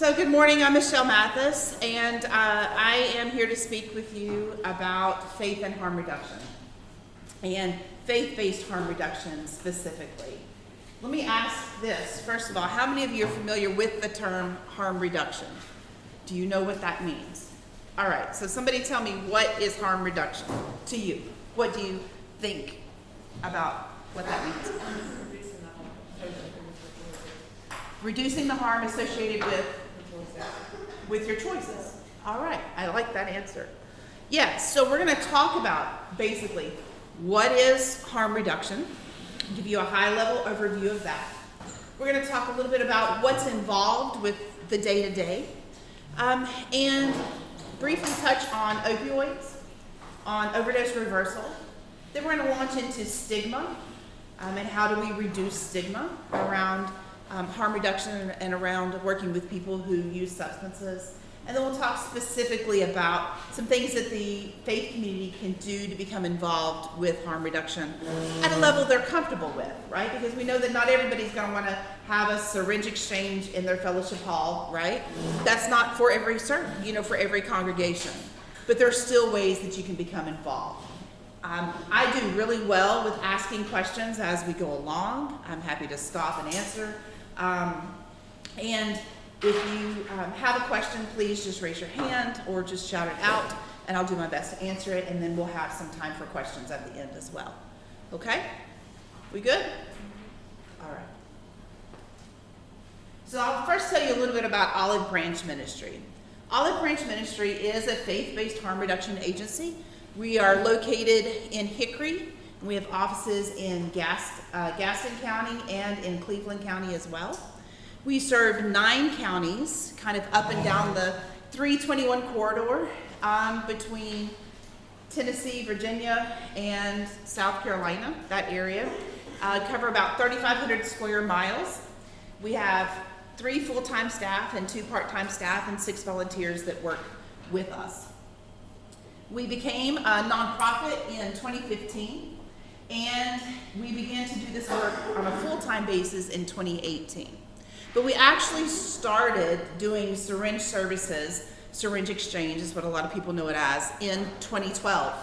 So good morning, I'm Michelle Mathis, and I am here to speak with you about faith and harm reduction, and faith-based harm reduction specifically. Let me ask this, first of all, how many of you are familiar with the term harm reduction? Do you know what that means? All right, so somebody tell me, what is harm reduction to you? What do you think about what that means? Reducing the harm associated with your choices. All right, I like that answer. Yes, so we're going to talk about basically what is harm reduction, give you a high-level overview of that. We're going to talk a little bit about what's involved with the day-to-day, and briefly touch on opioids, on overdose reversal. Then we're going to launch into stigma, and how do we reduce stigma around harm reduction and around working with people who use substances. And then we'll talk specifically about some things that the faith community can do to become involved with harm reduction at a level they're comfortable with, right? Because we know that not everybody's going to want to have a syringe exchange in their fellowship hall, right? That's not for every for every congregation. But there are still ways that you can become involved. I do really well with asking questions as we go along. I'm happy to stop and answer. And if you have a question, please just raise your hand or just shout it out, and I'll do my best to answer it, and then we'll have some time for questions at the end as well. Okay? We good? All right. So I'll first tell you a little bit about Olive Branch Ministry. Olive Branch Ministry is a faith-based harm reduction agency. We are located in Hickory. We have offices in Gaston County and in Cleveland County as well. We serve 9 counties, kind of up and down the 321 corridor between Tennessee, Virginia, and South Carolina, that area. Cover about 3,500 square miles. We have 3 full-time staff and 2 part-time staff and 6 volunteers that work with us. We became a nonprofit in 2015. And we began to do this work on a full-time basis in 2018. But we actually started doing Syringe Services, Syringe Exchange is what a lot of people know it as, in 2012.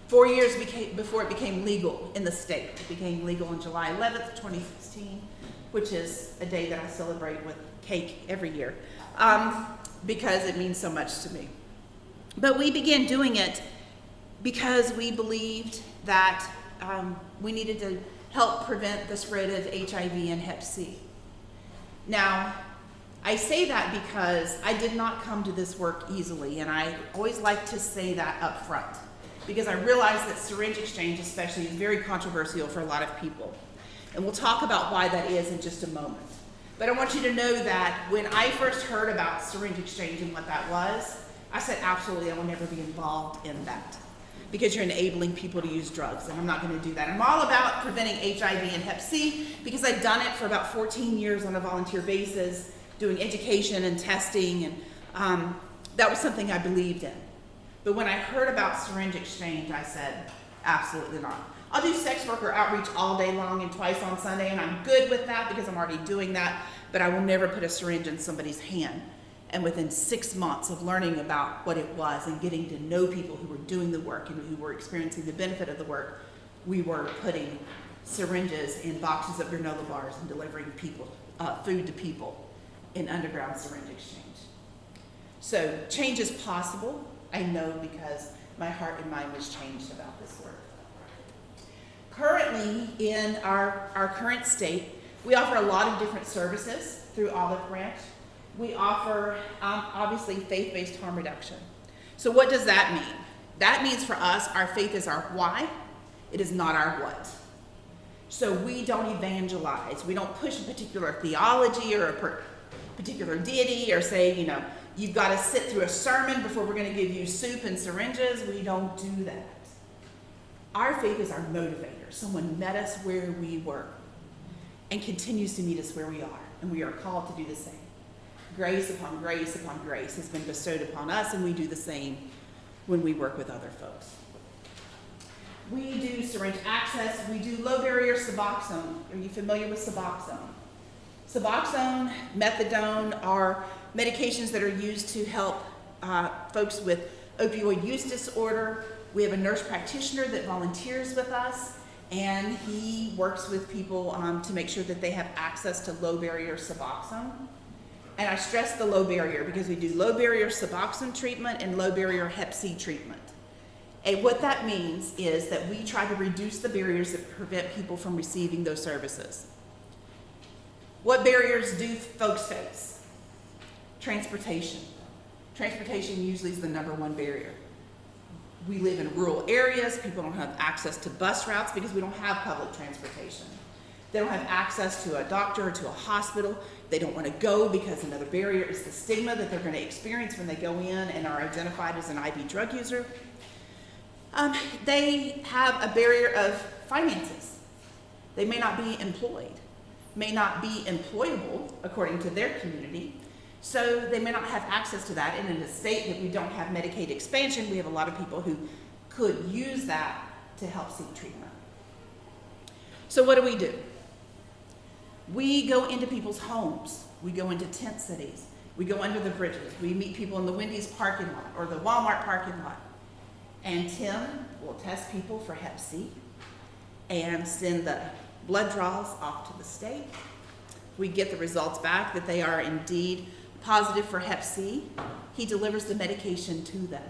4 years before it became legal in the state. It became legal on July 11th, 2016, which is a day that I celebrate with cake every year because it means so much to me. But we began doing it because we believed that we needed to help prevent the spread of HIV and Hep C. Now, I say that because I did not come to this work easily, and I always like to say that up front, because I realize that syringe exchange especially is very controversial for a lot of people. And we'll talk about why that is in just a moment. But I want you to know that when I first heard about syringe exchange and what that was, I said, absolutely, I will never be involved in that, because you're enabling people to use drugs, and I'm not going to do that. I'm all about preventing HIV and Hep C because I've done it for about 14 years on a volunteer basis, doing education and testing, and that was something I believed in. But when I heard about syringe exchange, I said, absolutely not. I'll do sex worker outreach all day long and twice on Sunday, and I'm good with that because I'm already doing that, but I will never put a syringe in somebody's hand. And within 6 months of learning about what it was and getting to know people who were doing the work and who were experiencing the benefit of the work, we were putting syringes in boxes of granola bars and delivering food to people in underground syringe exchange. So change is possible, I know, because my heart and mind was changed about this work. Currently, in our current state, we offer a lot of different services through Olive Branch. We offer, obviously, faith-based harm reduction. So what does that mean? That means for us, our faith is our why. It is not our what. So we don't evangelize. We don't push a particular theology or a particular deity or say, you've got to sit through a sermon before we're going to give you soup and syringes. We don't do that. Our faith is our motivator. Someone met us where we were and continues to meet us where we are, and we are called to do the same. Grace upon grace upon grace has been bestowed upon us, and we do the same when we work with other folks. We do syringe access. We do low barrier Suboxone. Are you familiar with Suboxone? Suboxone, methadone are medications that are used to help folks with opioid use disorder. We have a nurse practitioner that volunteers with us, and he works with people to make sure that they have access to low barrier Suboxone. And I stress the low barrier because we do low barrier Suboxone treatment and low barrier Hep C treatment. And what that means is that we try to reduce the barriers that prevent people from receiving those services. What barriers do folks face? Transportation. Transportation usually is the number one barrier. We live in rural areas. People don't have access to bus routes because we don't have public transportation. They don't have access to a doctor or to a hospital. They don't want to go because another barrier is the stigma that they're going to experience when they go in and are identified as an IV drug user. They have a barrier of finances. They may not be employed, may not be employable according to their community, so they may not have access to that. And in a state that we don't have Medicaid expansion, we have a lot of people who could use that to help seek treatment. So what do? We go into people's homes. We go into tent cities. We go under the bridges. We meet people in the Wendy's parking lot or the Walmart parking lot. And Tim will test people for Hep C and send the blood draws off to the state. We get the results back that they are indeed positive for Hep C. He delivers the medication to them,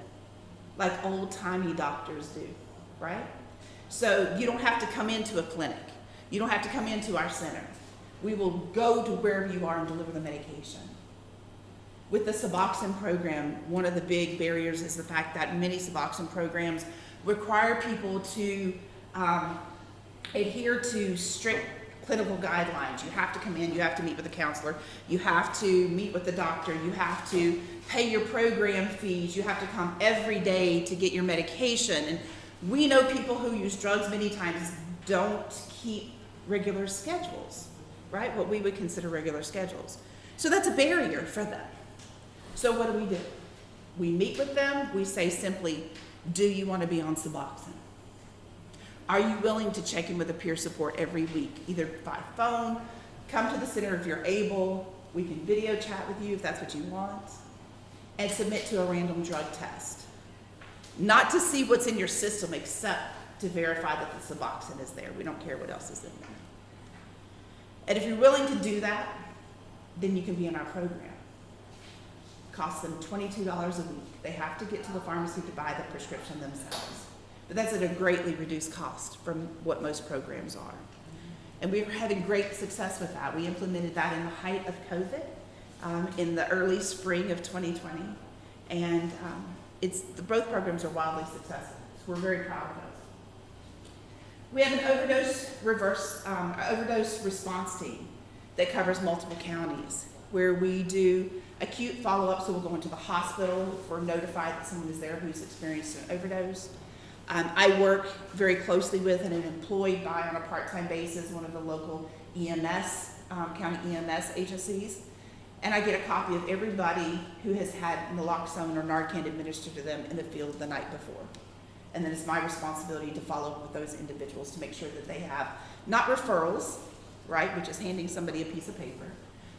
like old-timey doctors do, right? So you don't have to come into a clinic. You don't have to come into our center. We will go to wherever you are and deliver the medication. With the Suboxone program, one of the big barriers is the fact that many Suboxone programs require people to adhere to strict clinical guidelines. You have to come in, you have to meet with a counselor, you have to meet with the doctor, you have to pay your program fees, you have to come every day to get your medication. And we know people who use drugs many times don't keep regular schedules, right? What we would consider regular schedules. So that's a barrier for them. So what do? We meet with them, we say simply, do you want to be on Suboxone? Are you willing to check in with a peer support every week, either by phone, come to the center if you're able, we can video chat with you if that's what you want, and submit to a random drug test. Not to see what's in your system, except to verify that the Suboxone is there. We don't care what else is in there. And if you're willing to do that, then you can be in our program. Costs them $22 a week. They have to get to the pharmacy to buy the prescription themselves. But that's at a greatly reduced cost from what most programs are. And we're having great success with that. We implemented that in the height of COVID, in the early spring of 2020. And both programs are wildly successful. So we're very proud of those. We have an overdose response team that covers multiple counties, where we do acute follow-up, so we'll go into the hospital if we're notified that someone is there who's experienced an overdose. I work very closely with and am employed by, on a part-time basis, one of the local EMS, county EMS agencies, and I get a copy of everybody who has had Naloxone or Narcan administered to them in the field the night before. And then it's my responsibility to follow up with those individuals to make sure that they have not referrals, right, which is handing somebody a piece of paper,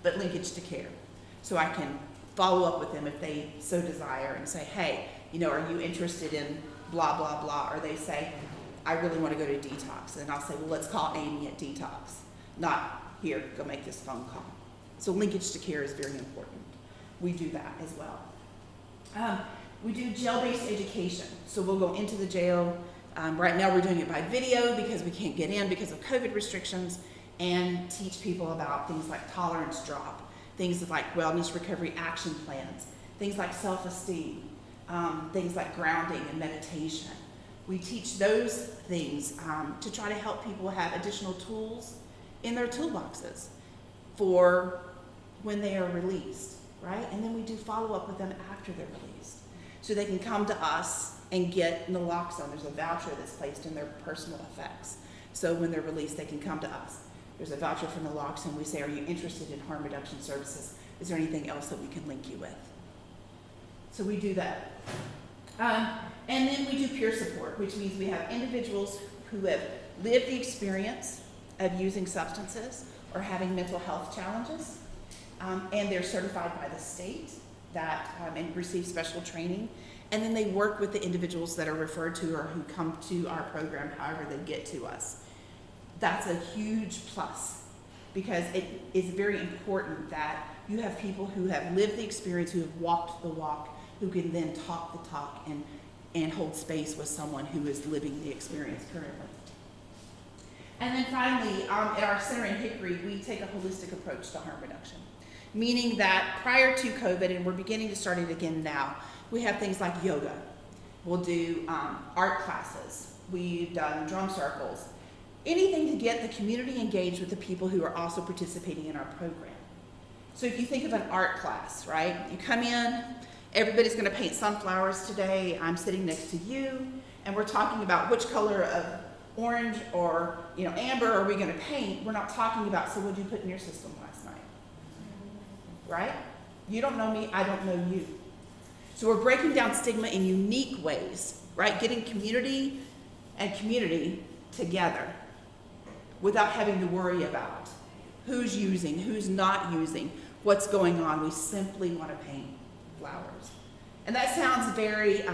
but linkage to care. So I can follow up with them if they so desire and say, hey, are you interested in blah, blah, blah? Or they say, I really want to go to detox. And I'll say, well, let's call Amy at detox. Not, here, go make this phone call. So linkage to care is very important. We do that as well. We do jail-based education. So we'll go into the jail. Right now we're doing it by video because we can't get in because of COVID restrictions, and teach people about things like tolerance drop, things like wellness recovery action plans, things like self-esteem, things like grounding and meditation. We teach those things to try to help people have additional tools in their toolboxes for when they are released, right? And then we do follow up with them after they're released. So they can come to us and get Naloxone. There's a voucher that's placed in their personal effects. So when they're released, they can come to us. There's a voucher for Naloxone. We say, are you interested in harm reduction services? Is there anything else that we can link you with? So we do that. And then we do peer support, which means we have individuals who have lived the experience of using substances or having mental health challenges. and they're certified by the state and receive special training. And then they work with the individuals that are referred to or who come to our program, however they get to us. That's a huge plus, because it is very important that you have people who have lived the experience, who have walked the walk, who can then talk the talk and hold space with someone who is living the experience currently. And then finally, at our center in Hickory, we take a holistic approach to harm reduction, meaning that prior to COVID, and we're beginning to start it again now, we have things like yoga. We'll do art classes. We've done drum circles. Anything to get the community engaged with the people who are also participating in our program. So if you think of an art class, right? You come in, everybody's gonna paint sunflowers today. I'm sitting next to you, and we're talking about which color of orange or amber are we gonna paint. We're not talking about, so what did you put in your system last night? Right? You don't know me, I don't know you. So we're breaking down stigma in unique ways, right? Getting community and community together without having to worry about who's using, who's not using, what's going on. We simply want to paint flowers. And that sounds very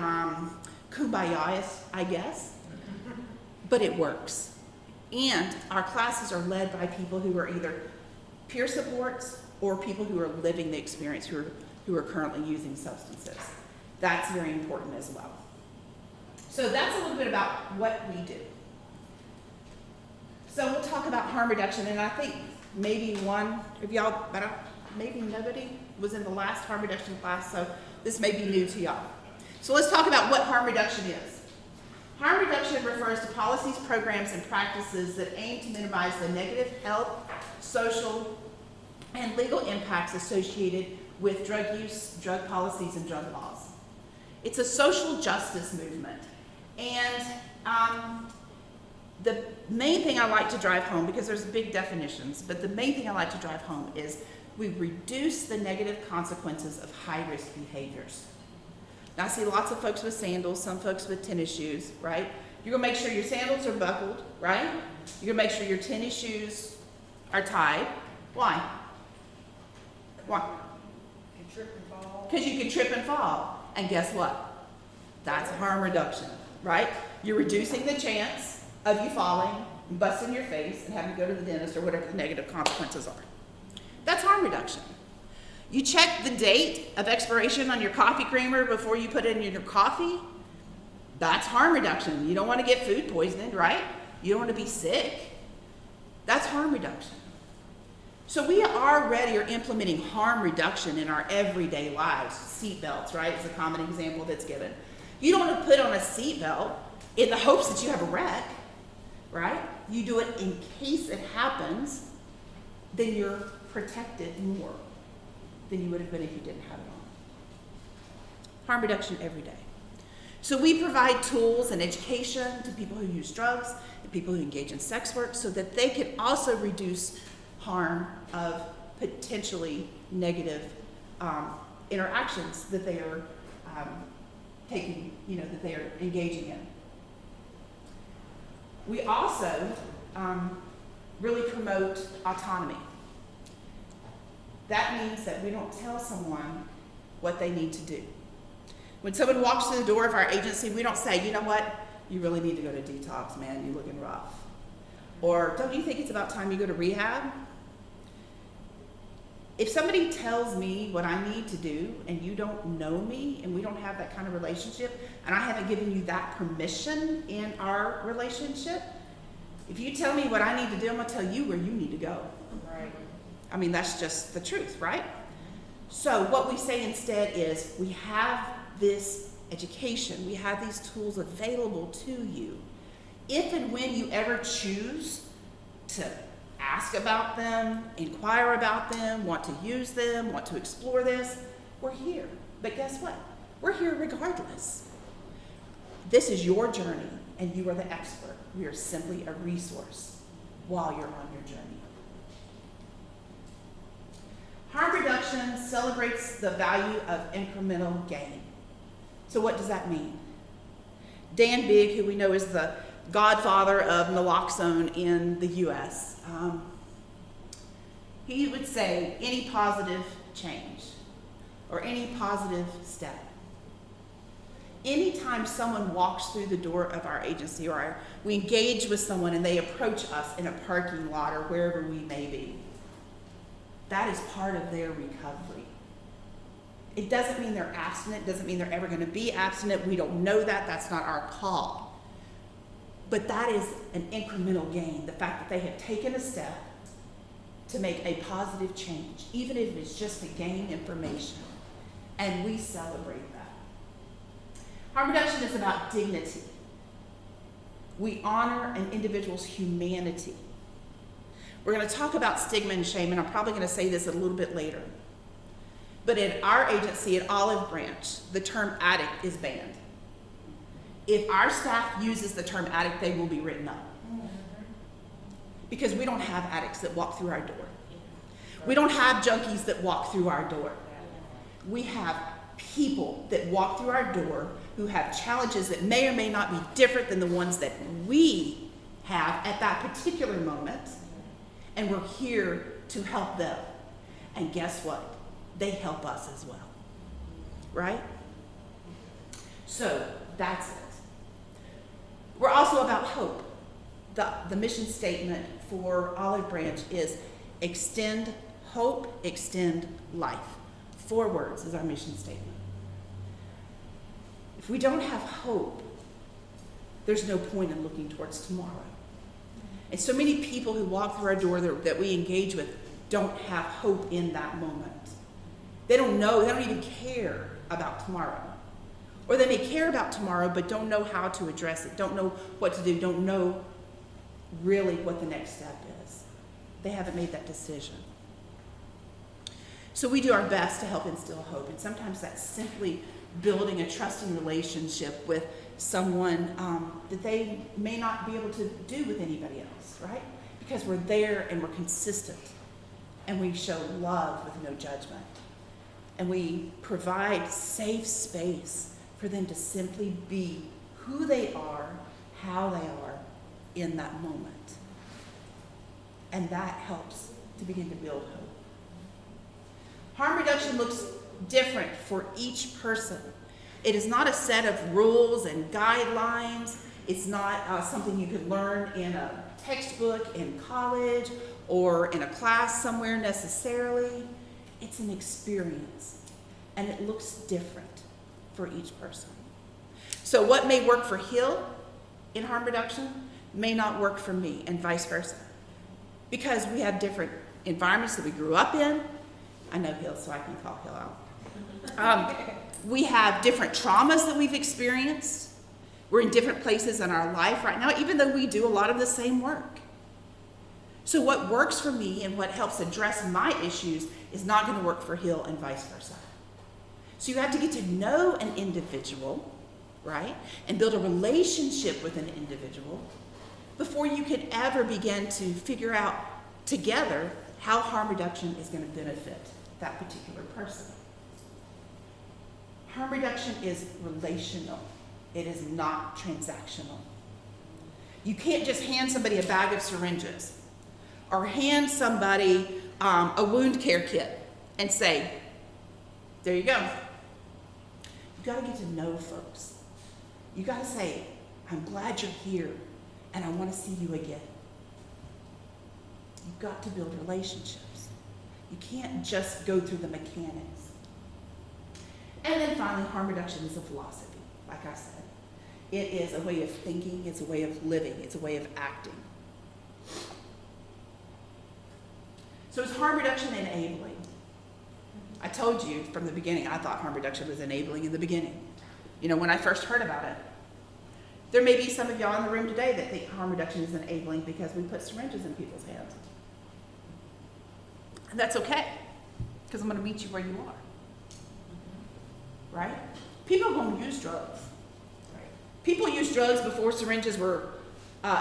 kumbaya-ish, I guess, but it works. And our classes are led by people who are either peer supports or people who are living the experience, who are currently using substances. That's very important as well. So that's a little bit about what we do. So we'll talk about harm reduction, and I think maybe one of y'all, maybe nobody was in the last harm reduction class, so this may be new to y'all. So let's talk about what harm reduction is. Harm reduction refers to policies, programs, and practices that aim to minimize the negative health, social, and legal impacts associated with drug use, drug policies, and drug laws. It's a social justice movement. And the main thing I like to drive home, because there's big definitions, but the main thing I like to drive home is we reduce the negative consequences of high-risk behaviors. Now, I see lots of folks with sandals, some folks with tennis shoes, right? You're gonna make sure your sandals are buckled, right? You're gonna make sure your tennis shoes are tied. Why? Why? You can trip and fall. Because you can trip and fall. And guess what? That's harm reduction, right? You're reducing the chance of you falling, busting your face, and having to go to the dentist or whatever the negative consequences are. That's harm reduction. You check the date of expiration on your coffee creamer before you put it in your coffee. That's harm reduction. You don't want to get food poisoning, right? You don't want to be sick. That's harm reduction. So we already are implementing harm reduction in our everyday lives. Seatbelts, right, is a common example that's given. You don't want to put on a seatbelt in the hopes that you have a wreck, right? You do it in case it happens, then you're protected more than you would have been if you didn't have it on. Harm reduction every day. So we provide tools and education to people who use drugs and people who engage in sex work so that they can also reduce harm of potentially negative interactions that they are taking, that they are engaging in. We also really promote autonomy. That means that we don't tell someone what they need to do. When someone walks through the door of our agency, we don't say, you know what, you really need to go to detox, man, you're looking rough. Or don't you think it's about time you go to rehab? If somebody tells me what I need to do and you don't know me and we don't have that kind of relationship and I haven't given you that permission in our relationship, if you tell me what I need to do, I'm gonna tell you where you need to go. Right. I mean, that's just the truth, right? So what we say instead is we have this education, we have these tools available to you. If and when you ever choose to ask about them, inquire about them, want to use them, want to explore this, we're here. But guess what? We're here regardless. This is your journey and you are the expert. We are simply a resource while you're on your journey. Harm reduction celebrates the value of incremental gain. So what does that mean? Dan Bigg, who we know is the godfather of naloxone in the US, he would say any positive change or any positive step. Anytime someone walks through the door of our agency or we engage with someone and they approach us in a parking lot or wherever we may be, that is part of their recovery. It doesn't mean they're abstinent, doesn't mean they're ever going to be abstinent. We don't know that. That's not our call. But that is an incremental gain, the fact that they have taken a step to make a positive change, even if it's just to gain information. And we celebrate that. Harm reduction is about dignity. We honor an individual's humanity. We're going to talk about stigma and shame, and I'm probably going to say this a little bit later. But in our agency at Olive Branch, the term addict is banned. If our staff uses the term addict, they will be written up. Because we don't have addicts that walk through our door. We don't have junkies that walk through our door. We have people that walk through our door who have challenges that may or may not be different than the ones that we have at that particular moment. And we're here to help them. And guess what? They help us as well. Right? So that's it. We're also about hope. The mission statement for Olive Branch is extend hope, extend life. 4 words is our mission statement. If we don't have hope, there's no point in looking towards tomorrow. And so many people who walk through our door that we engage with don't have hope in that moment. They don't know, they don't even care about tomorrow. Or they may care about tomorrow, but don't know how to address it, don't know what to do, don't know really what the next step is. They haven't made that decision. So we do our best to help instill hope, and sometimes that's simply building a trusting relationship with someone that they may not be able to do with anybody else, right? Because we're there and we're consistent, and we show love with no judgment, and we provide safe space for them to simply be who they are, how they are in that moment. And that helps to begin to build hope. Harm reduction looks different for each person. It is not a set of rules and guidelines. It's not something you could learn in a textbook in college or in a class somewhere necessarily. It's an experience, and it looks different for each person. So what may work for Hill in harm reduction may not work for me, and vice versa. Because we have different environments that we grew up in. I know Hill, so I can call Hill out. We have different traumas that we've experienced. We're in different places in our life right now, even though we do a lot of the same work. So what works for me and what helps address my issues is not going to work for Hill, and vice versa. So you have to get to know an individual, right? And build a relationship with an individual before you could ever begin to figure out together how harm reduction is going to benefit that particular person. Harm reduction is relational. It is not transactional. You can't just hand somebody a bag of syringes or hand somebody a wound care kit and say, there you go. You got to get to know folks. You got to say, I'm glad you're here and I want to see you again. You've got to build relationships. You can't just go through the mechanics. And then finally, harm reduction is a philosophy, like I said. It is a way of thinking, it's a way of living, it's a way of acting. So is harm reduction enabling? I told you from the beginning, I thought harm reduction was enabling in the beginning. You know, when I first heard about it. There may be some of y'all in the room today that think harm reduction is enabling because we put syringes in people's hands. And that's okay, because I'm going to meet you where you are. Right? People are going to use drugs. Right? People used drugs before syringes were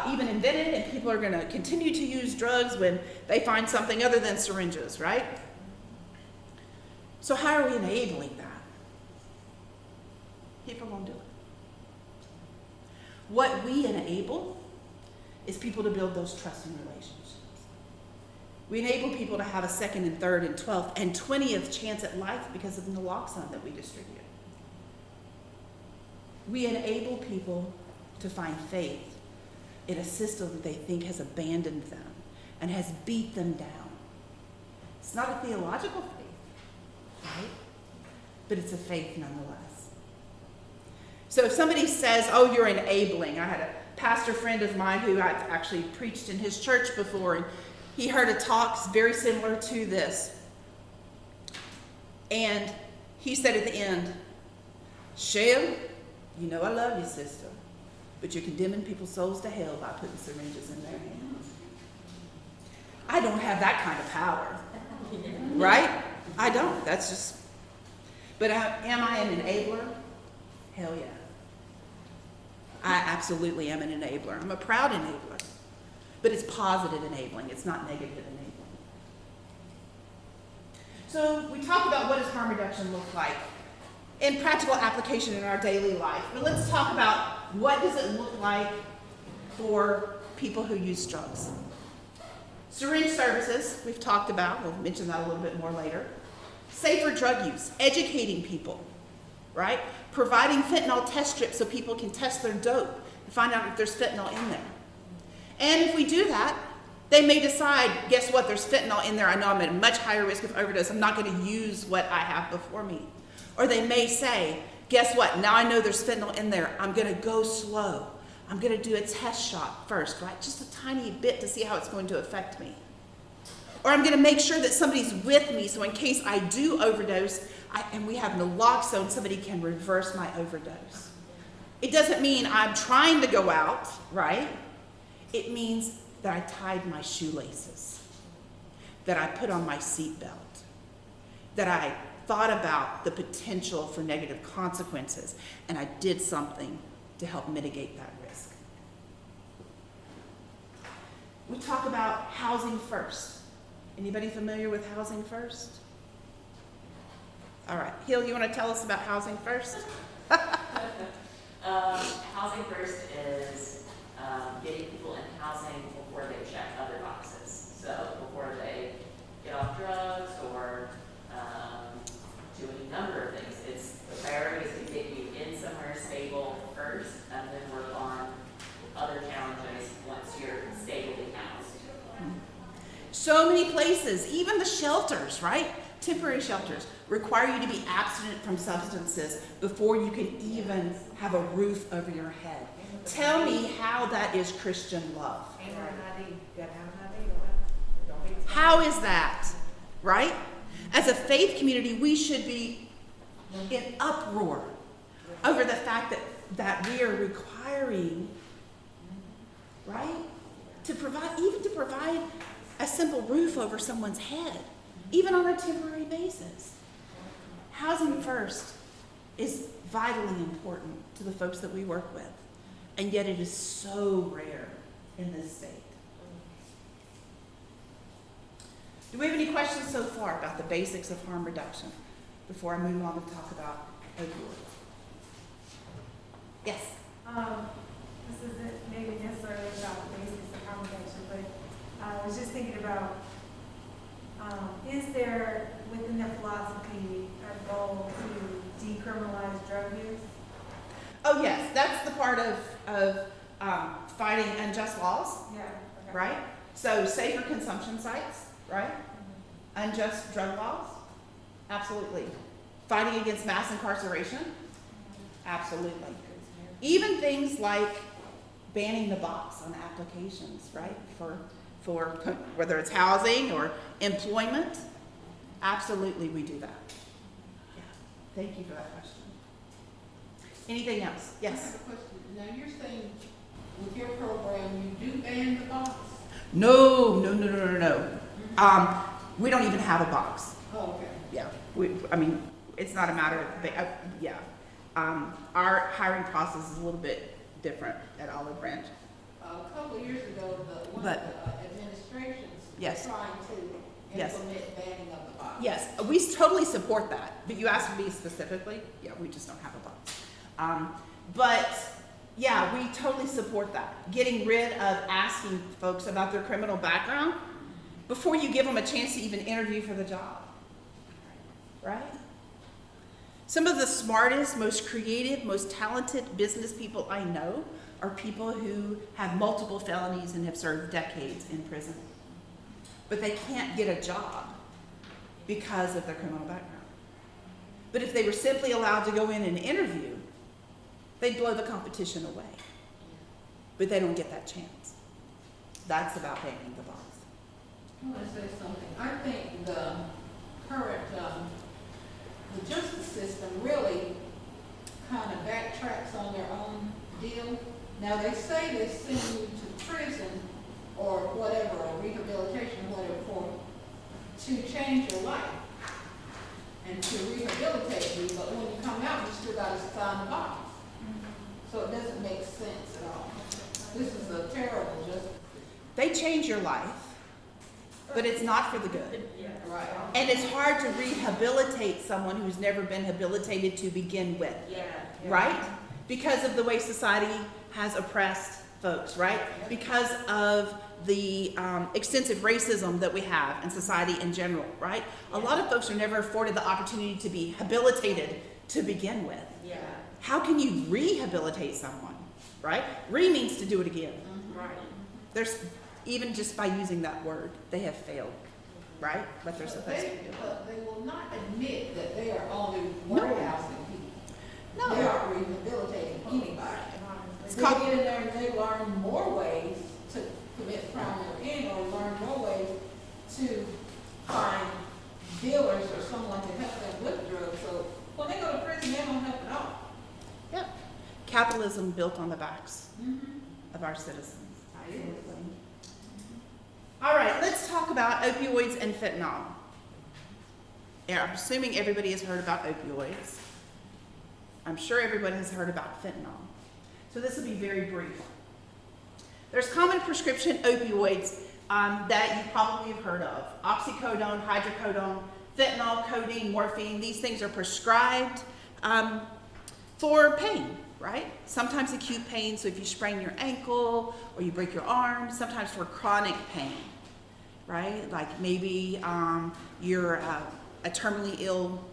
even invented, and people are going to continue to use drugs when they find something other than syringes, right? So how are we enabling that? People won't do it. What we enable is people to build those trusting relationships. We enable people to have a second and third and 12th and 20th chance at life because of naloxone that we distribute. We enable people to find faith in a system that they think has abandoned them and has beat them down. It's not a theological faith, right? But it's a faith nonetheless. So if somebody says, oh, you're enabling, I had a pastor friend of mine who I've actually preached in his church before, and he heard a talk very similar to this. And he said at the end, Shell, you know I love you, sister, but you're condemning people's souls to hell by putting syringes in their hands. I don't have that kind of power, right? I don't. That's just, but am I an enabler? Hell yeah. I absolutely am an enabler. I'm a proud enabler, but it's positive enabling. It's not negative enabling. So we talk about what does harm reduction look like in practical application in our daily life. But let's talk about what does it look like for people who use drugs. Syringe Services, we've talked about. We'll mention that a little bit more later. Safer drug use, educating people, right? Providing fentanyl test strips so people can test their dope and find out if there's fentanyl in there. And if we do that, they may decide, guess what, there's fentanyl in there. I know I'm at a much higher risk of overdose. I'm not going to use what I have before me. Or they may say, guess what, now I know there's fentanyl in there. I'm going to go slow. I'm going to do a test shot first, right? Just a tiny bit to see how it's going to affect me. Or I'm going to make sure that somebody's with me so in case I do overdose, and we have naloxone, somebody can reverse my overdose. It doesn't mean I'm trying to go out, right? It means that I tied my shoelaces, that I put on my seatbelt, that I thought about the potential for negative consequences, and I did something to help mitigate that risk. We talk about housing first. Anybody familiar with housing first? All right, Hill, you want to tell us about housing first? Housing first is getting people in housing before they check other boxes. So before they get off drugs or do any number of things. It's the priority is to get you in somewhere stable first and then work on other challenges once you're stably housed. So many places, even the shelters, right? Temporary shelters require you to be abstinent from substances before you can even have a roof over your head. Tell me how that is Christian love. How is that, right? As a faith community, we should be in uproar over the fact that we are requiring, right, to provide a simple roof over someone's head, even on a temporary basis. Housing first is vitally important to the folks that we work with, and yet it is so rare in this state. Do we have any questions so far about the basics of harm reduction before I move on to talk about opioids? Yes? This isn't maybe necessarily about the basics of harm reduction, but I was just thinking about, is there within the philosophy a goal to decriminalize drug use? Oh yes, that's the part of fighting unjust laws, Yeah. Okay. right? So safer consumption sites, right? Unjust drug laws, absolutely. Fighting against mass incarceration, absolutely. Even things like banning the box on applications, right? For whether it's housing or employment, absolutely we do that. Yeah. Thank you for that question. Anything else? I Yes. have a question. Now you're saying with your program you do ban the box? No. We don't even have a box. Oh, okay. Yeah. It's not a matter of, our hiring process is a little bit different at Olive Branch. A couple of years ago, one But- of the administrations Yes. was trying to Yes. implement banning of the box. Yes, we totally support that, but you asked me specifically, yeah, we just don't have a box. But yeah, we totally support that. Getting rid of asking folks about their criminal background before you give them a chance to even interview for the job, right? Some of the smartest, most creative, most talented business people I know are people who have multiple felonies and have served decades in prison. But they can't get a job because of their criminal background. But if they were simply allowed to go in and interview, they'd blow the competition away. But they don't get that chance. That's about banning the box. I want to say something. I think the current, the justice system really kind of backtracks on their own deal. Now, they say they send you to prison or whatever, or rehabilitation, whatever, to change your life and to rehabilitate you, but when you come out, you still got to sign the box. So it doesn't make sense at all. This is a terrible justice. They change your life, but it's not for the good. Right. And it's hard to rehabilitate someone who's never been habilitated to begin with, right? Because of the way society has oppressed folks, right? Because of the extensive racism that we have in society in general, right? A lot of folks are never afforded the opportunity to be habilitated to begin with. How can you rehabilitate someone, right? Re means to do it again. Right. There's, even just by using that word, they have failed, right? What they're supposed to do. But they will not admit that they are only warehousing people. They No. aren't rehabilitating anybody. It's They called- get in there and they learn more ways to commit crime again, or learn more ways to find dealers or someone to help them with drugs. So when they go to prison, they don't help at all. Yep. Capitalism built on the backs Mm-hmm. of our citizens. All right, let's talk about opioids and fentanyl. Yeah, I'm assuming everybody has heard about opioids. I'm sure everybody has heard about fentanyl. So this will be very brief. There's common prescription opioids that you probably have heard of. Oxycodone, hydrocodone, fentanyl, codeine, morphine. These things are prescribed for pain, right? Sometimes acute pain, so if you sprain your ankle or you break your arm, sometimes for chronic pain, right? Like maybe you're a terminally ill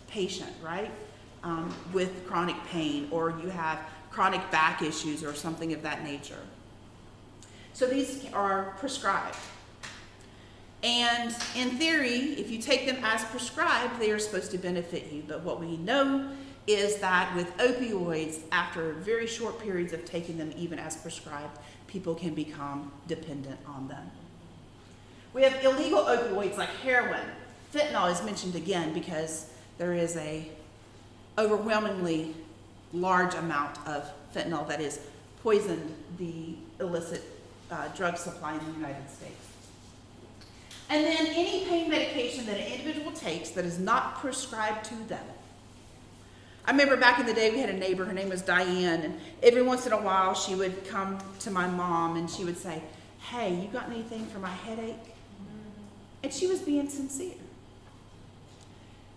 patient, right? With chronic pain, or you have chronic back issues or something of that nature. So these are prescribed. And in theory, if you take them as prescribed, they are supposed to benefit you. But what we know is that with opioids, after very short periods of taking them even as prescribed, people can become dependent on them. We have illegal opioids like heroin. Fentanyl is mentioned again because there is a overwhelmingly large amount of fentanyl that has poisoned the illicit drug supply in the United States. And then any pain medication that an individual takes that is not prescribed to them. I remember back in the day we had a neighbor, her name was Diane, and every once in a while she would come to my mom and she would say, "Hey, you got anything for my headache?" And she was being sincere.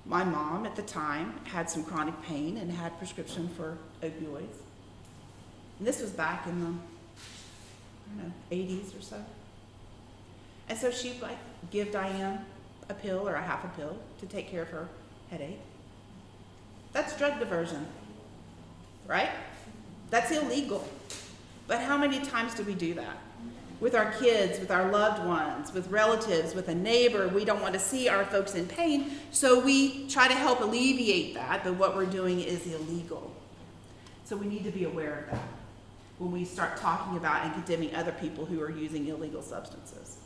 My mom at the time had some chronic pain and had prescription for opioids. And this was back in the 80s or so. And so she'd like give Diane a pill or a half a pill to take care of her headache. That's drug diversion, right? That's illegal. But how many times do we do that? With our kids, with our loved ones, with relatives, with a neighbor. We don't want to see our folks in pain, so we try to help alleviate that, but what we're doing is illegal. So we need to be aware of that when we start talking about and condemning other people who are using illegal substances.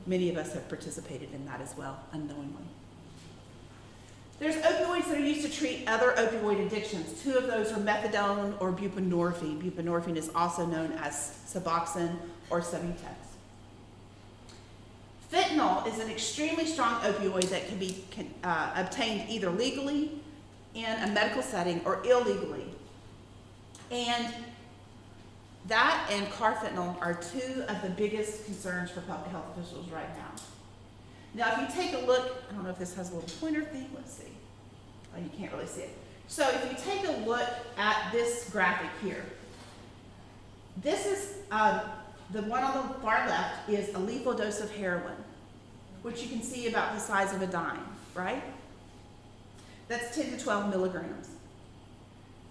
Many of us have participated in that as well, unknowingly. There's opioids that are used to treat other opioid addictions. Two of those are methadone or buprenorphine. Buprenorphine is also known as Suboxone or Subutex. Fentanyl is an extremely strong opioid that can be obtained either legally in a medical setting or illegally. And that and carfentanil are two of the biggest concerns for public health officials right now. Now, if you take a look, I don't know if this has a little pointer thing, let's see. Oh, you can't really see it. So if you take a look at this graphic here, this is, the one on the far left is a lethal dose of heroin. which you can see about the size of a dime, right? That's 10 to 12 milligrams.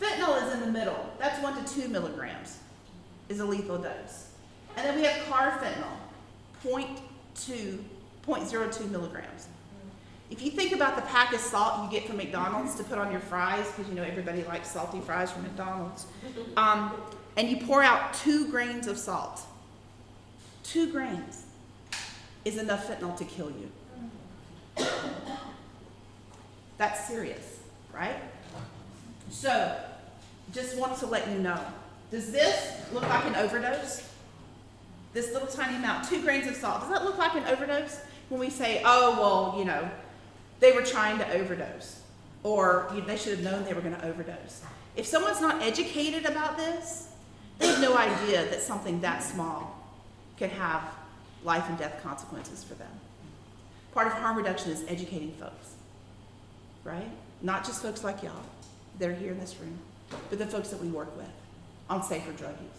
Fentanyl is in the middle. That's 1 to 2 milligrams is a lethal dose. And then we have carfentanil, 0.02 milligrams. If you think about the pack of salt you get from McDonald's to put on your fries, because you know everybody likes salty fries from McDonald's, and you pour out 2 grains of salt, 2 grains is enough fentanyl to kill you. That's serious, right? So, just want to let you know, does this look like an overdose? This little tiny amount, 2 grains of salt, does that look like an overdose? When we say, oh, well, you know, they were trying to overdose, or they should have known they were going to overdose. If someone's not educated about this, they have no idea that something that small can have life and death consequences for them. Part of harm reduction is educating folks, right? Not just folks like y'all that are here in this room, but the folks that we work with on safer drug use.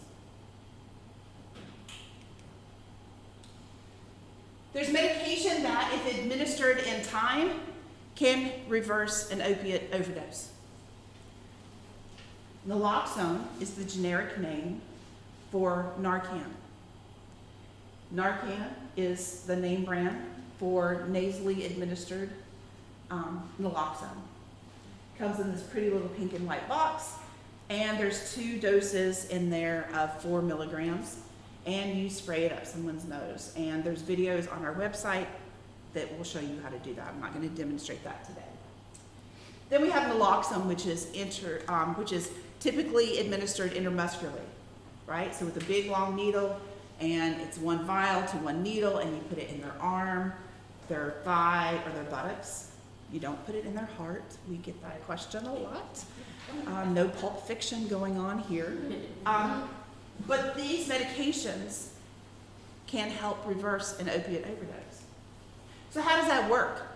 There's medication that, if administered in time, can reverse an opiate overdose. Naloxone is the generic name for Narcan. Narcan is the name brand for nasally administered naloxone. Comes in this pretty little pink and white box, and there's 2 doses in there of 4 milligrams, and you spray it up someone's nose. And there's videos on our website that will show you how to do that. I'm not going to demonstrate that today. Then we have naloxone, which is typically administered intramuscularly, right? So with a big long needle, and it's 1 vial to 1 needle, and you put it in their arm, their thigh, or their buttocks. You don't put it in their heart. We get that question a lot. No Pulp Fiction going on here. But these medications can help reverse an opiate overdose. So how does that work?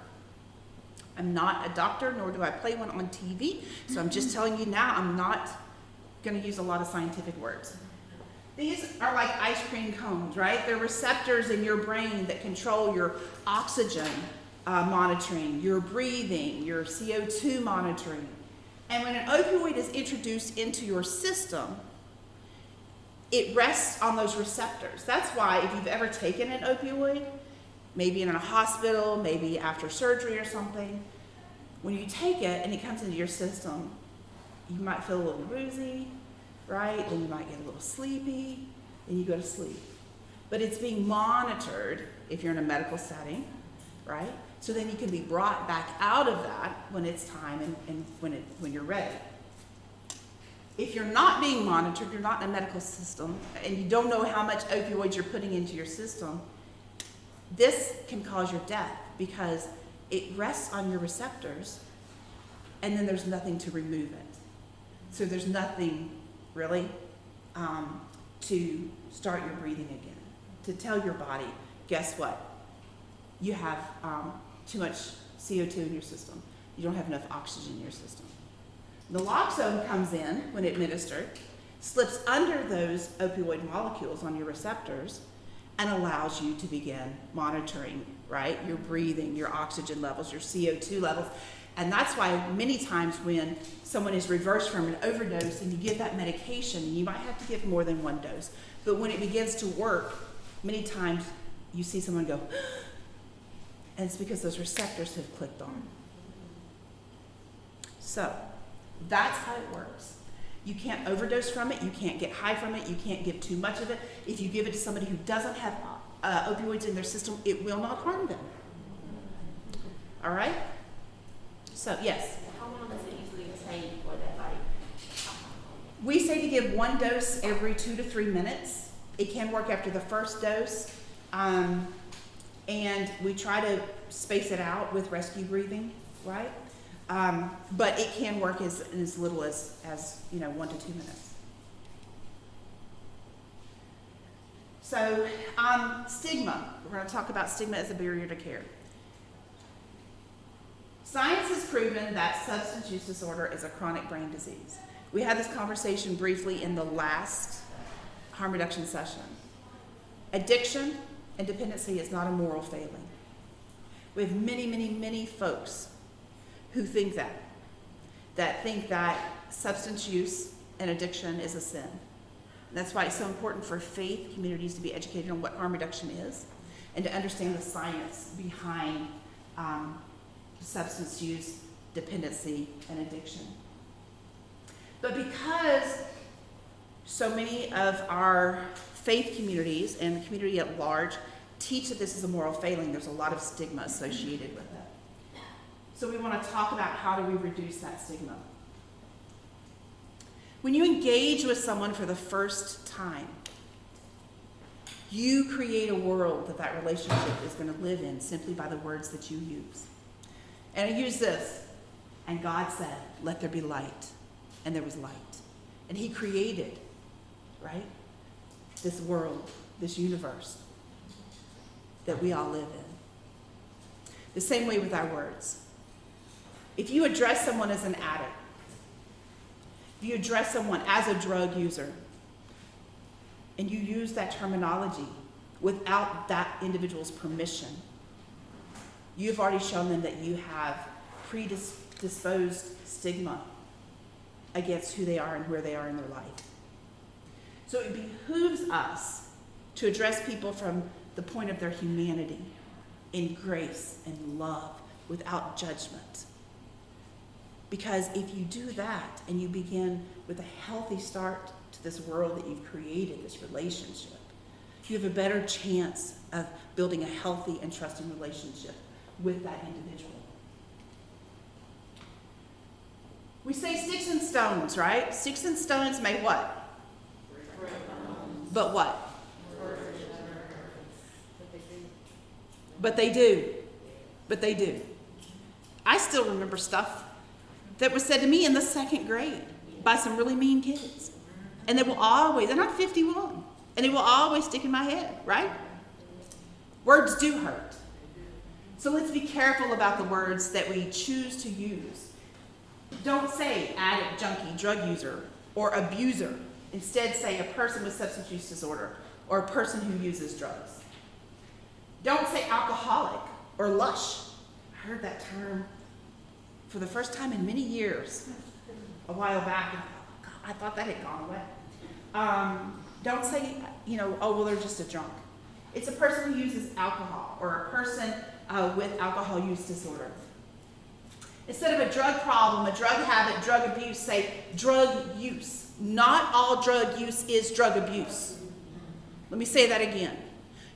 I'm not a doctor, nor do I play one on TV, so I'm just telling you now, I'm not going to use a lot of scientific words. These are like ice cream cones, right? They're receptors in your brain that control your oxygen monitoring, your breathing, your CO2 monitoring. And when an opioid is introduced into your system, it rests on those receptors. That's why if you've ever taken an opioid, maybe in a hospital, maybe after surgery or something, when you take it and it comes into your system, you might feel a little woozy, right? Then you might get a little sleepy, and you go to sleep. But it's being monitored if you're in a medical setting, right? So then you can be brought back out of that when it's time and when you're ready. If you're not being monitored, you're not in a medical system, and you don't know how much opioids you're putting into your system, this can cause your death because it rests on your receptors, and then there's nothing to remove it. So there's nothing really to start your breathing again, to tell your body, guess what? You have too much CO2 in your system. You don't have enough oxygen in your system. Naloxone comes in when administered, slips under those opioid molecules on your receptors, and allows you to begin monitoring, right? Your breathing, your oxygen levels, your CO2 levels. And that's why many times when someone is reversed from an overdose and you give that medication, you might have to give more than 1 dose. But when it begins to work, many times you see someone go, and it's because those receptors have clicked on. So that's how it works. You can't overdose from it. You can't get high from it. You can't give too much of it. If you give it to somebody who doesn't have opioids in their system, it will not harm them. All right? So, yes? How long does it usually take for that, like? We say to give 1 dose every 2 to 3 minutes. It can work after the first dose. And we try to space it out with rescue breathing, right? But it can work as little as 1 to 2 minutes. So, stigma. We're going to talk about stigma as a barrier to care. Science has proven that substance use disorder is a chronic brain disease. We had this conversation briefly in the last harm reduction session. Addiction and dependency is not a moral failing. We have many, many, many folks who think that substance use and addiction is a sin. And that's why it's so important for faith communities to be educated on what harm reduction is and to understand the science behind substance use, dependency, and addiction. But because so many of our faith communities and the community at large teach that this is a moral failing, there's a lot of stigma associated with it. So we want to talk about how do we reduce that stigma. When you engage with someone for the first time, you create a world that relationship is going to live in simply by the words that you use. And I use this, and God said, let there be light. And there was light. And he created, right, this world, this universe that we all live in. The same way with our words. If you address someone as an addict, if you address someone as a drug user, and you use that terminology without that individual's permission, you've already shown them that you have predisposed stigma against who they are and where they are in their life. So it behooves us to address people from the point of their humanity, in grace and love, without judgment. Because if you do that and you begin with a healthy start to this world that you've created, this relationship, you have a better chance of building a healthy and trusting relationship with that individual. We say sticks and stones, right? Sticks and stones may what? But what? But they do. But they do. I still remember stuff that was said to me in the 2nd grade by some really mean kids. And they will always, and I'm 51, and it will always stick in my head, right? Words do hurt. So let's be careful about the words that we choose to use. Don't say addict, junkie, drug user, or abuser. Instead, say a person with substance use disorder or a person who uses drugs. Don't say alcoholic or lush. I heard that term for the first time in many years a while back. And I thought that had gone away. Don't say, oh, well, they're just a drunk. It's a person who uses alcohol or a person with alcohol use disorder. Instead of a drug problem, a drug habit, drug abuse, say drug use. Not all drug use is drug abuse. Let me say that again.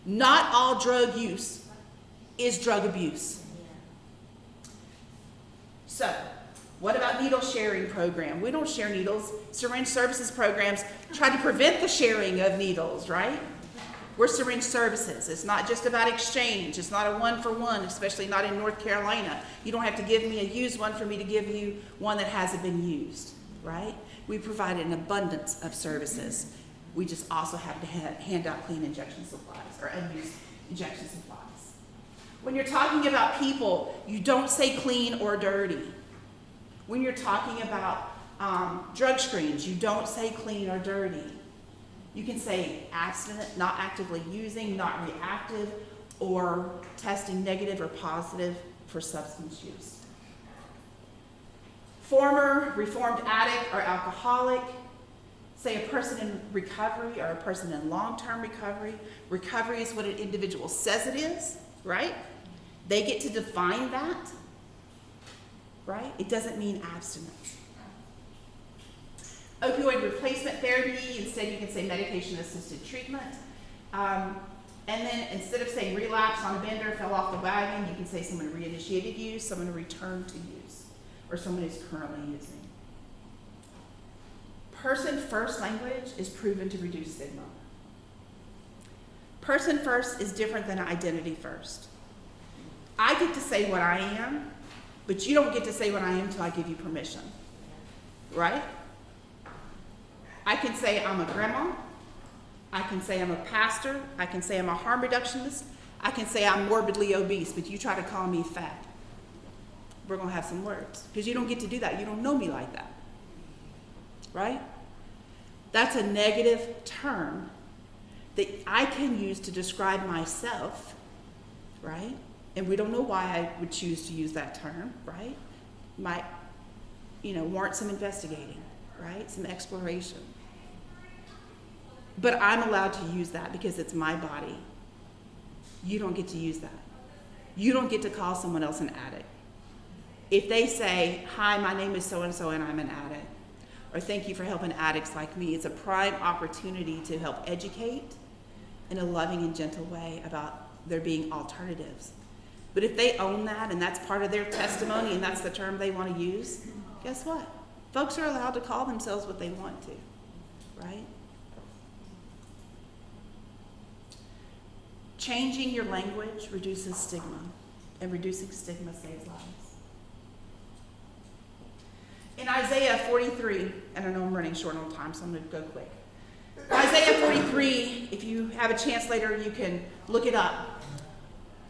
Not all drug use is drug abuse. So, what about needle sharing program? We don't share needles. Syringe Services programs try to prevent the sharing of needles, right? We're Syringe Services. It's not just about exchange. It's not a one-for-one, especially not in North Carolina. You don't have to give me a used one for me to give you one that hasn't been used, right? We provide an abundance of services. We just also have to hand out clean injection supplies or unused injection supplies. When you're talking about people, you don't say clean or dirty. When you're talking about drug screens, you don't say clean or dirty. You can say abstinent, not actively using, not reactive, or testing negative or positive for substance use. Former reformed addict or alcoholic, say a person in recovery or a person in long-term recovery. Recovery is what an individual says it is, right? They get to define that, right? It doesn't mean abstinence. Opioid replacement therapy, instead you can say medication-assisted treatment. And then instead of saying relapse on a bender, fell off the wagon, you can say someone reinitiated use, someone returned to use, or someone who's currently using. Person first language is proven to reduce stigma. Person first is different than identity first. I get to say what I am, but you don't get to say what I am until I give you permission, right? I can say I'm a grandma, I can say I'm a pastor, I can say I'm a harm reductionist, I can say I'm morbidly obese, but you try to call me fat. We're gonna have some words, because you don't get to do that. You don't know me like that, right? That's a negative term that I can use to describe myself, right? and we don't know why I would choose to use that term, right? Might, warrant some investigating, right? Some exploration. But I'm allowed to use that because it's my body. You don't get to use that. You don't get to call someone else an addict. If they say, hi, my name is so-and-so and I'm an addict, or thank you for helping addicts like me, it's a prime opportunity to help educate in a loving and gentle way about there being alternatives. But if they own that and that's part of their testimony and that's the term they want to use, guess what? Folks are allowed to call themselves what they want to, right? Changing your language reduces stigma, and reducing stigma saves lives. In Isaiah 43, and I know I'm running short on time, so I'm going to go quick. Isaiah 43, if you have a chance later, you can look it up.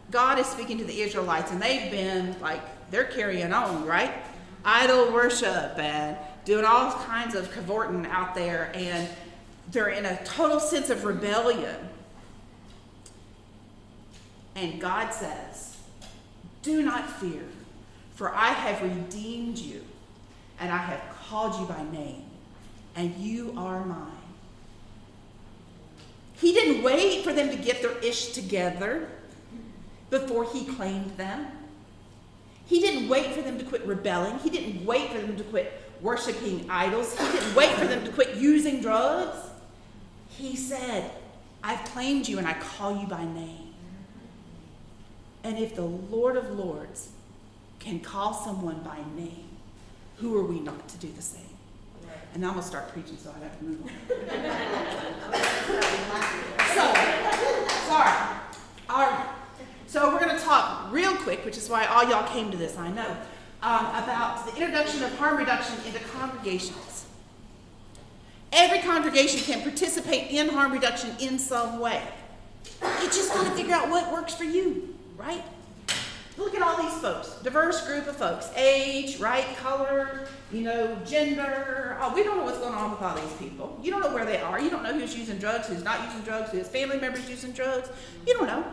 God is speaking to the Israelites, and they've been they're carrying on, right? Idol worship and doing all kinds of cavorting out there, and they're in a total sense of rebellion. And God says, do not fear, for I have redeemed you, and I have called you by name, and you are mine. He didn't wait for them to get their ish together before he claimed them. He didn't wait for them to quit rebelling. He didn't wait for them to quit worshiping idols. He didn't wait for them to quit using drugs. He said, I've claimed you and I call you by name. And if the Lord of Lords can call someone by name, who are we not to do the same? And I'm going to start preaching, so I have to move on. Sorry. All right. So we're going to talk real quick, which is why all y'all came to this, I know, about the introduction of harm reduction into congregations. Every congregation can participate in harm reduction in some way. You just got to figure out what works for you, right? Look at all these folks, diverse group of folks, age, right, color, gender. Oh, we don't know what's going on with all these people. You don't know where they are. You don't know who's using drugs, who's not using drugs, who has family members using drugs. You don't know,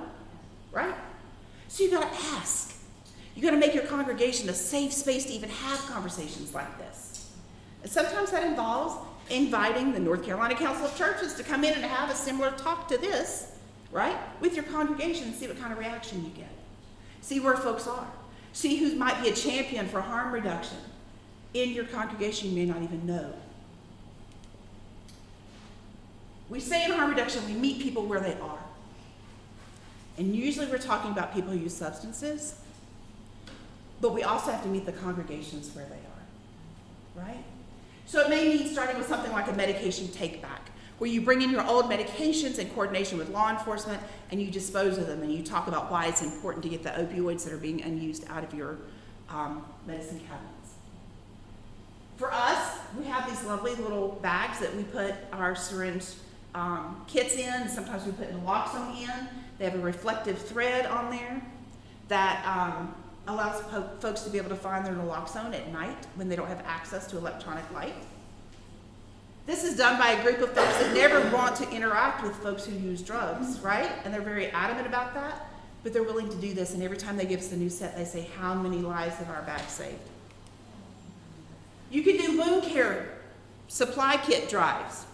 right? So you got to ask. You got to make your congregation a safe space to even have conversations like this. And sometimes that involves inviting the North Carolina Council of Churches to come in and have a similar talk to this, right, with your congregation and see what kind of reaction you get. See where folks are. See who might be a champion for harm reduction in your congregation you may not even know. We say in harm reduction, we meet people where they are. And usually we're talking about people who use substances, but we also have to meet the congregations where they are, right? So it may mean starting with something like a medication take-back, where you bring in your old medications in coordination with law enforcement and you dispose of them and you talk about why it's important to get the opioids that are being unused out of your medicine cabinets. For us, we have these lovely little bags that we put our syringe kits in. Sometimes we put Naloxone in. They have a reflective thread on there that allows folks to be able to find their Naloxone at night when they don't have access to electronic light. This is done by a group of folks that never want to interact with folks who use drugs, right? And they're very adamant about that, but they're willing to do this. And every time they give us a new set, they say, how many lives have our bags saved? You can do wound care supply kit drives.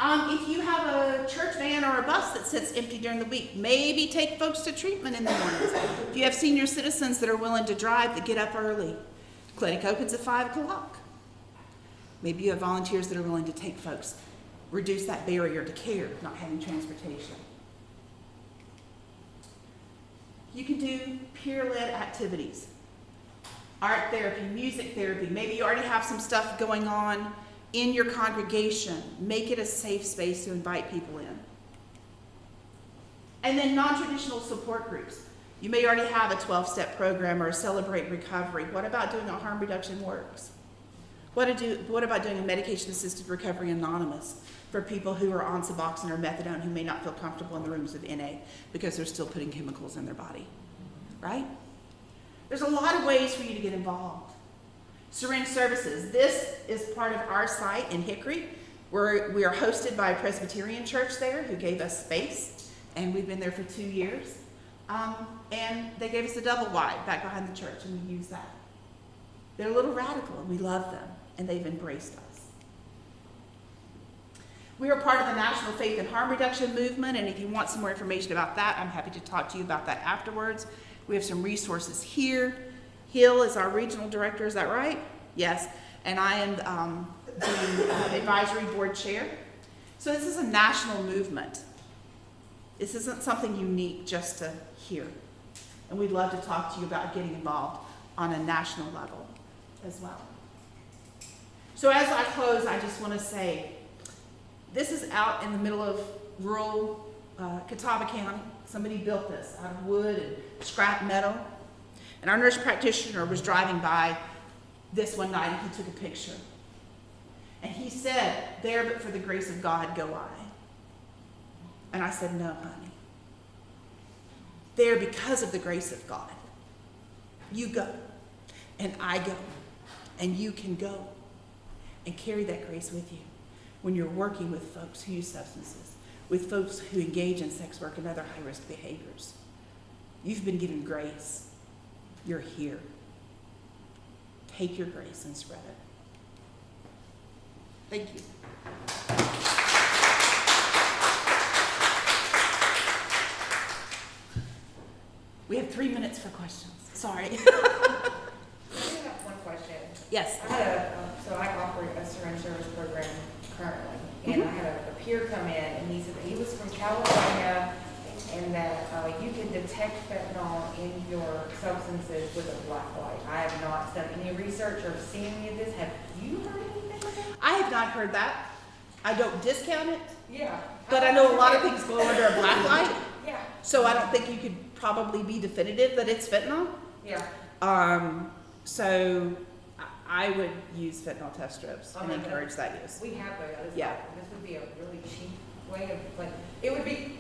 If you have a church van or a bus that sits empty during the week, maybe take folks to treatment in the mornings. If you have senior citizens that are willing to drive, that get up early, clinic opens at 5 o'clock. Maybe you have volunteers that are willing to take folks, reduce that barrier to care, not having transportation. You can do peer-led activities, art therapy, music therapy. Maybe you already have some stuff going on in your congregation. Make it a safe space to invite people in. And then non-traditional support groups. You may already have a 12-step program or a Celebrate Recovery. What about doing a harm reduction works? What about doing a medication-assisted recovery anonymous for people who are on Suboxone or methadone who may not feel comfortable in the rooms of NA because they're still putting chemicals in their body, right? There's a lot of ways for you to get involved. Syringe Services. This is part of our site in Hickory, where we are hosted by a Presbyterian church there who gave us space, and we've been there for 2 years. And they gave us a double wide back behind the church, and we used that. They're a little radical, and we love them, and they've embraced us. We are part of the National Faith and Harm Reduction Movement, and if you want some more information about that, I'm happy to talk to you about that afterwards. We have some resources here. Hill is our regional director, is that right? Yes, and I am the advisory board chair. So this is a national movement. This isn't something unique just to here. And we'd love to talk to you about getting involved on a national level as well. So as I close, I just want to say, this is out in the middle of rural Catawba County. Somebody built this out of wood and scrap metal. And our nurse practitioner was driving by this one night and he took a picture. And he said, "There but for the grace of God go I." And I said, "No, honey. There because of the grace of God. You go, and I go, and you can go and carry that grace with you when you're working with folks who use substances, with folks who engage in sex work and other high-risk behaviors. You've been given grace. You're here. Take your grace and spread it." Thank you. We have 3 minutes for questions. Sorry. I do have one question. Yes. So I operate a syringe service program currently, and I had a peer come in, and he said that he was from California, and that you can detect fentanyl in your substances with a black light. I have not done any research or seen any of this. Have you heard anything of that? I have not heard that. I don't discount it, Yeah. but I know a lot of things go under a black light, Yeah. so I don't think you could probably be definitive that it's fentanyl. Yeah. So I would use fentanyl test strips and Okay. encourage that use. We have those. Yeah. This would be a really cheap way of, like, it would be,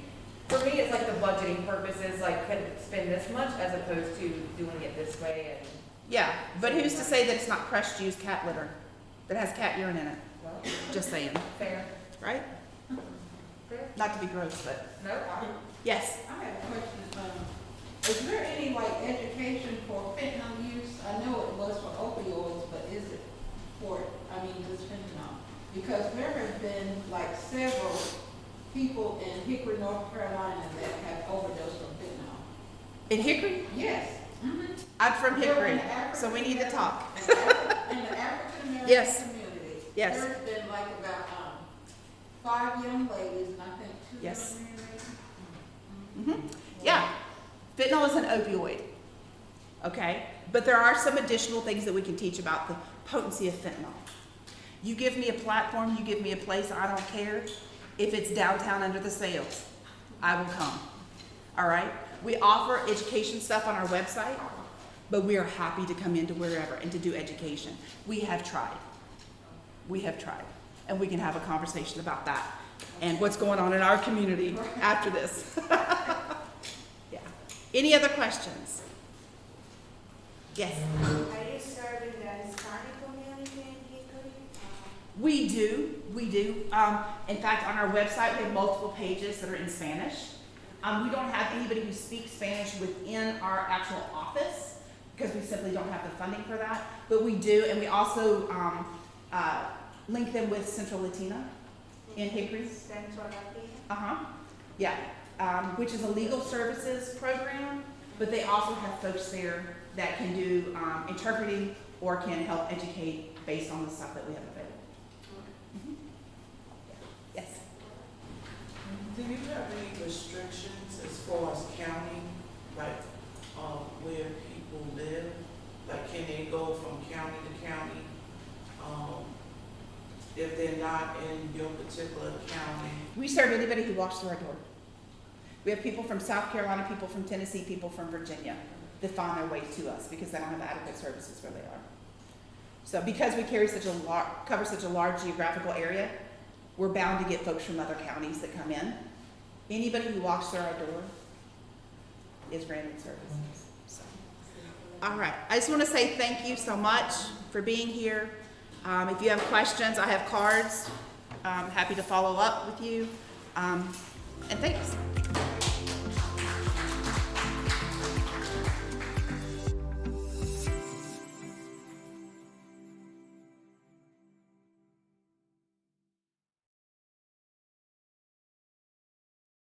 for me, it's like the budgeting purposes, like, could spend this much as opposed to doing it this way and, Yeah, but who's to say that it's not crushed used cat litter that has cat urine in it? well, Just saying, fair. right? Fair. Not to be gross, but No, yes. I have a question. Is there any like education for fentanyl use? I know it was for opioids, but is it for, just fentanyl? Because there have been like several people in Hickory, North Carolina that have overdosed from fentanyl. In Hickory? Yes. I'm from They're Hickory, in the so we need to talk. In the African American Yes. community. Yes. There's been like about 5 young ladies and I think 2 Yes. young men maybe. Yeah, fentanyl is an opioid, okay? But there are some additional things that we can teach about the potency of fentanyl. You give me a platform, you give me a place, I don't care if it's downtown under the sails. I will come, all right? We offer education stuff on our website, but we are happy to come into wherever and to do education. We have tried. We have tried. And we can have a conversation about that and what's going on in our community after this. Yeah. Any other questions? Yes. Are you serving the Hispanic community in Hickory? We do. In fact, on our website, we have multiple pages that are in Spanish. We don't have anybody who speaks Spanish within our actual office because we simply don't have the funding for that. But we do, and we also link them with Central Latina in Hickory. Central Latina? Yeah, which is a legal services program, but they also have folks there that can do interpreting or can help educate based on the stuff that we have available. Yes. Do you have any restrictions as far as county, like, where people live? Like, can they go from county to county, if they're not in your particular county? We serve anybody who walks through our door. We have people from South Carolina, people from Tennessee, people from Virginia that find their way to us because they don't have adequate services where they are. So because we carry cover such a large geographical area, we're bound to get folks from other counties that come in. Anybody who walks through our door is granted services. So. All right, I just want to say thank you so much for being here. If you have questions, I have cards. I'm happy to follow up with you. And thanks.